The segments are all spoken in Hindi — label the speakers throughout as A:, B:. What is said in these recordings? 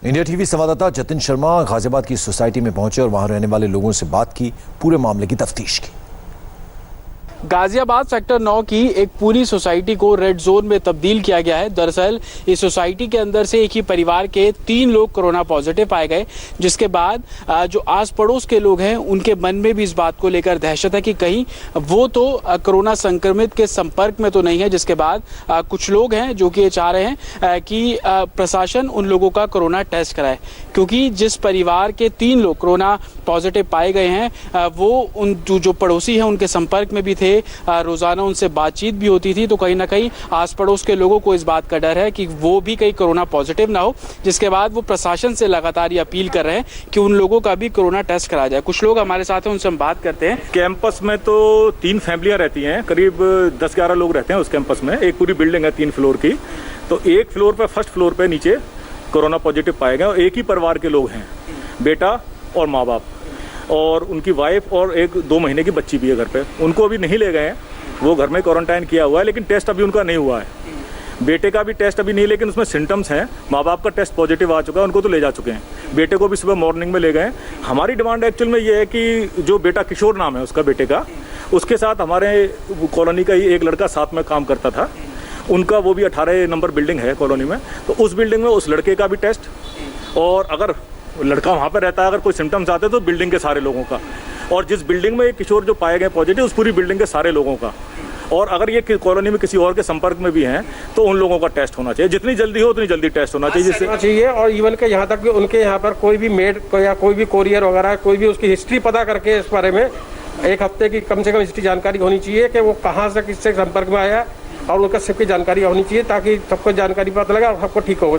A: इंडिया टीवी संवाददाता जतिन शर्मा गाजियाबाद की सोसाइटी में पहुंचे और वहां रहने वाले लोगों से बात की, पूरे मामले की तफ्तीश की।
B: गाजियाबाद सेक्टर 9 की एक पूरी सोसाइटी को रेड जोन में तब्दील किया गया है। दरअसल इस सोसाइटी के अंदर से एक ही परिवार के 3 लोग कोरोना पॉजिटिव पाए गए, जिसके बाद जो आस पड़ोस के लोग हैं उनके मन में भी इस बात को लेकर दहशत है कि कहीं वो तो कोरोना संक्रमित के संपर्क में तो नहीं है। जिसके बाद कुछ लोग हैं जो कि ये चाह रहे हैं कि प्रशासन उन लोगों का कोरोना टेस्ट कराए, क्योंकि जिस परिवार के 3 लोग कोरोना पॉजिटिव पाए गए हैं वो उन जो पड़ोसी हैं उनके संपर्क में भी थे, रोजाना उनसे बातचीत भी होती थी। तो कहीं ना कहीं आस पड़ोस के लोगों को इस बात का डर है कि वो भी कहीं कोरोना पॉजिटिव ना हो, जिसके बाद वो प्रशासन से लगातार ये अपील कर रहे हैं कि उन लोगों का भी कोरोना टेस्ट कराया जाए। कुछ लोग हमारे साथ हैं, उनसे हम बात करते हैं।
C: कैंपस में तो 3 फैमिलियां रहती हैं, करीब 10-11 लोग रहते हैं उस कैंपस में। एक पूरी बिल्डिंग है 3 फ्लोर की, तो एक फ्लोर पे, फर्स्ट फ्लोर पे नीचे कोरोना पॉजिटिव पाए गए और एक ही परिवार के लोग हैं, बेटा और माँ बाप और उनकी वाइफ और एक 2 महीने की बच्ची भी है घर पे। उनको अभी नहीं ले गए हैं, वो घर में क्वारंटाइन किया हुआ है, लेकिन टेस्ट अभी उनका नहीं हुआ है। बेटे का भी टेस्ट अभी नहीं, लेकिन उसमें सिम्टम्स हैं। माँ बाप का टेस्ट पॉजिटिव आ चुका है, उनको तो ले जा चुके हैं। बेटे को भी सुबह मॉर्निंग में ले गए। हमारी डिमांड एक्चुअल में ये है कि जो बेटा किशोर नाम है उसका, बेटे का, उसके साथ हमारे कॉलोनी का ही एक लड़का साथ में काम करता था, उनका वो भी 18 नंबर बिल्डिंग है कॉलोनी में, तो उस बिल्डिंग में उस लड़के का भी टेस्ट, और अगर लड़का वहाँ पर रहता है, अगर कोई सिम्टम्स आते हैं तो बिल्डिंग के सारे लोगों का, और जिस बिल्डिंग में किशोर जो पाए गए पॉजिटिव उस पूरी बिल्डिंग के सारे लोगों का, और अगर ये कॉलोनी में किसी और के संपर्क में भी हैं तो उन लोगों का टेस्ट होना चाहिए। जितनी जल्दी हो उतनी जल्दी टेस्ट होना चाहिए, जिससे
D: चाहिए। और इवन के यहाँ तक कि उनके यहाँ पर कोई भी मेड या कोई भी कोरियर वगैरह, कोई भी उसकी हिस्ट्री पता करके इस बारे में 1 हफ्ते की कम से कम हिस्ट्री जानकारी होनी चाहिए कि वो कहाँ से किससे संपर्क में आया, और उनका सबकी जानकारी होनी चाहिए, ताकि सबको जानकारी पता लगे और सबको ठीक हो,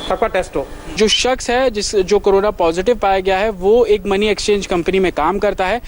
D: सबका टेस्ट हो।
B: जो शख्स है जो कोरोना पॉजिटिव पाया गया है वो एक मनी एक्सचेंज कंपनी में काम करता है।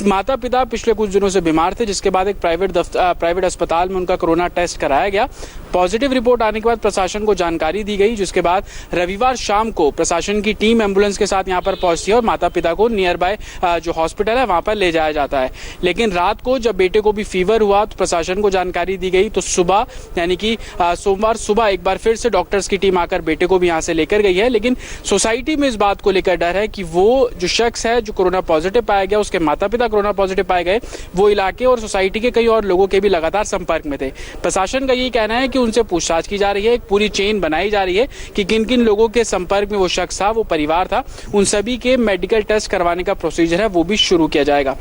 B: माता पिता पिछले कुछ दिनों से बीमार थे, जिसके बाद एक प्राइवेट अस्पताल में उनका कोरोना टेस्ट कराया गया। पॉजिटिव रिपोर्ट आने के बाद प्रशासन को जानकारी दी गई, जिसके बाद रविवार शाम को प्रशासन की टीम एम्बुलेंस के साथ यहां पर पहुंचती है और माता पिता को नियर बाय जो हॉस्पिटल है वहां पर ले जाया जाता है। लेकिन रात को जब बेटे को भी फीवर हुआ तो प्रशासन को जानकारी दी गई, तो सुबह यानी कि सोमवार सुबह एक बार फिर से डॉक्टर्स की टीम आकर बेटे को भी यहाँ से लेकर गई है। लेकिन सोसाइटी में इस बात को लेकर डर है कि वो जो शख्स है जो कोरोना पॉजिटिव पाया गया, उसके माता पिता कोरोना पॉजिटिव पाए गए, वो इलाके और सोसाइटी के कई और लोगों के भी लगातार संपर्क में थे। प्रशासन का यही कहना है कि उनसे पूछताछ की जा रही है, एक पूरी चेन बनाई जा रही है कि किन किन लोगों के संपर्क में वो शख्स था, वो परिवार था, उन सभी के मेडिकल टेस्ट करवाने का प्रोसीजर है वो भी शुरू किया जाएगा।